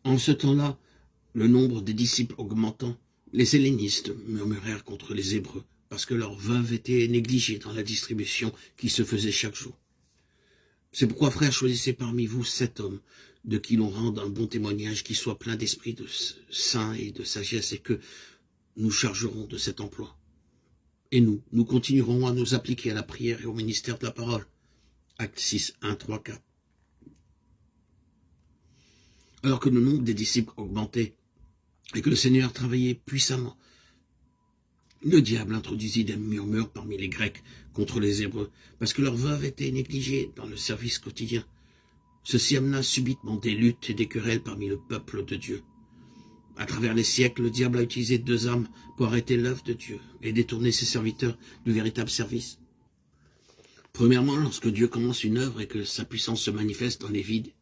En ce temps-là, le nombre des disciples augmentant, les hellénistes murmurèrent contre les Hébreux, parce que leurs veuves étaient négligées dans la distribution qui se faisait chaque jour. C'est pourquoi, frères, choisissez parmi vous 7 hommes, de qui l'on rende un bon témoignage, qui soit plein d'esprit de saint et de sagesse, et que nous chargerons de cet emploi. Et nous continuerons à nous appliquer à la prière et au ministère de la parole. Acte 6, 1, 3, 4. Alors que le nombre des disciples augmentait et que le Seigneur travaillait puissamment, le diable introduisit des murmures parmi les Grecs contre les Hébreux, parce que leurs veuves étaient négligées dans le service quotidien. Ceci amena subitement des luttes et des querelles parmi le peuple de Dieu. À travers les siècles, le diable a utilisé 2 armes pour arrêter l'œuvre de Dieu et détourner ses serviteurs du véritable service. Premièrement, lorsque Dieu commence une œuvre et que sa puissance se manifeste dans les vides,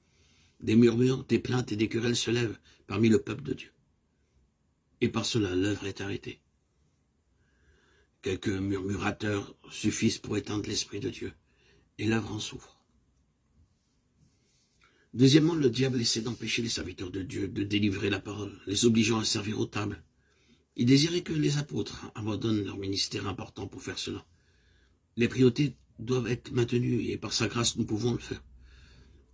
des murmures, des plaintes et des querelles se lèvent parmi le peuple de Dieu. Et par cela, l'œuvre est arrêtée. Quelques murmurateurs suffisent pour éteindre l'Esprit de Dieu, et l'œuvre en souffre. Deuxièmement, le diable essaie d'empêcher les serviteurs de Dieu de délivrer la parole, les obligeant à servir aux tables. Il désirait que les apôtres abandonnent leur ministère important pour faire cela. Les priorités doivent être maintenues, et par sa grâce, nous pouvons le faire.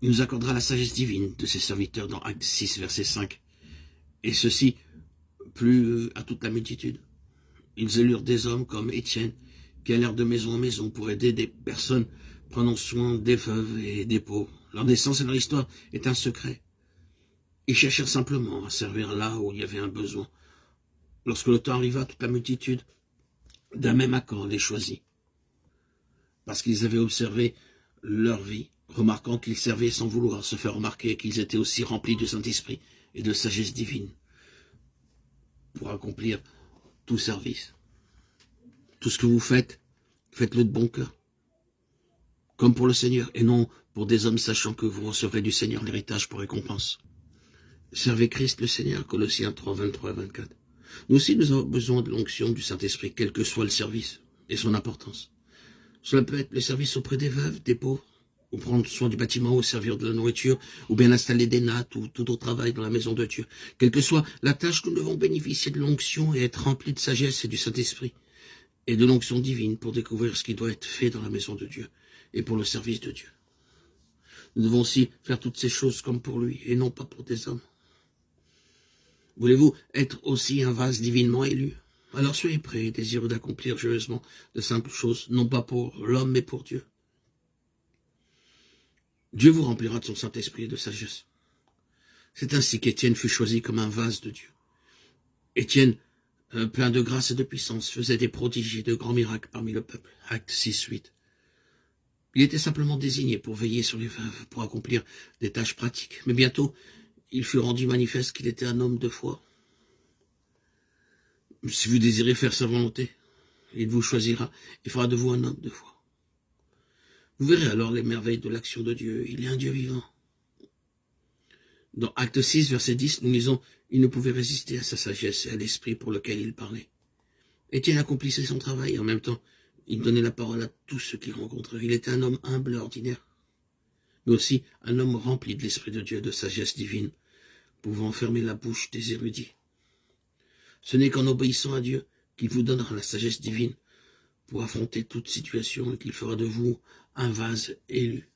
Il nous accordera la sagesse divine de ses serviteurs dans Acte 6, verset 5. Et ceci, plus à toute la multitude. Ils élurent des hommes comme Étienne, qui allèrent de maison en maison pour aider des personnes prenant soin des veuves et des pauvres. Leur naissance et leur histoire est un secret. Ils cherchèrent simplement à servir là où il y avait un besoin. Lorsque le temps arriva, toute la multitude, d'un même accord, les choisit. Parce qu'ils avaient observé leur vie, remarquant qu'ils servaient sans vouloir se faire remarquer et qu'ils étaient aussi remplis de Saint-Esprit et de sagesse divine pour accomplir tout service. Tout ce que vous faites, faites-le de bon cœur, comme pour le Seigneur, et non pour des hommes sachant que vous recevrez du Seigneur l'héritage pour récompense. Servez Christ le Seigneur, Colossiens 3, 23 et 24. Nous aussi, nous avons besoin de l'onction du Saint-Esprit, quel que soit le service et son importance. Cela peut être le service auprès des veuves, des pauvres, ou prendre soin du bâtiment, ou servir de la nourriture, ou bien installer des nattes, ou tout autre travail dans la maison de Dieu. Quelle que soit la tâche, nous devons bénéficier de l'onction et être remplis de sagesse et du Saint-Esprit, et de l'onction divine pour découvrir ce qui doit être fait dans la maison de Dieu, et pour le service de Dieu. Nous devons aussi faire toutes ces choses comme pour lui, et non pas pour des hommes. Voulez-vous être aussi un vase divinement élu? Alors soyez prêts et désireux d'accomplir joyeusement de simples choses, non pas pour l'homme, mais pour Dieu. Dieu vous remplira de son Saint-Esprit et de sagesse. C'est ainsi qu'Étienne fut choisi comme un vase de Dieu. Étienne, plein de grâce et de puissance, faisait des prodiges et de grands miracles parmi le peuple. Acte 6, 8. Il était simplement désigné pour veiller sur les veuves, pour accomplir des tâches pratiques. Mais bientôt, il fut rendu manifeste qu'il était un homme de foi. Si vous désirez faire sa volonté, il vous choisira et fera de vous un homme de foi. Vous verrez alors les merveilles de l'action de Dieu. Il est un Dieu vivant. Dans Acte 6, verset 10, nous lisons « Il ne pouvait résister à sa sagesse et à l'esprit pour lequel il parlait. » Étienne accomplissait son travail et en même temps, il donnait la parole à tous ceux qu'il rencontrait. Il était un homme humble et ordinaire, mais aussi un homme rempli de l'Esprit de Dieu, de sagesse divine, pouvant fermer la bouche des érudits. Ce n'est qu'en obéissant à Dieu qu'il vous donnera la sagesse divine pour affronter toute situation et qu'il fera de vous un vase élu.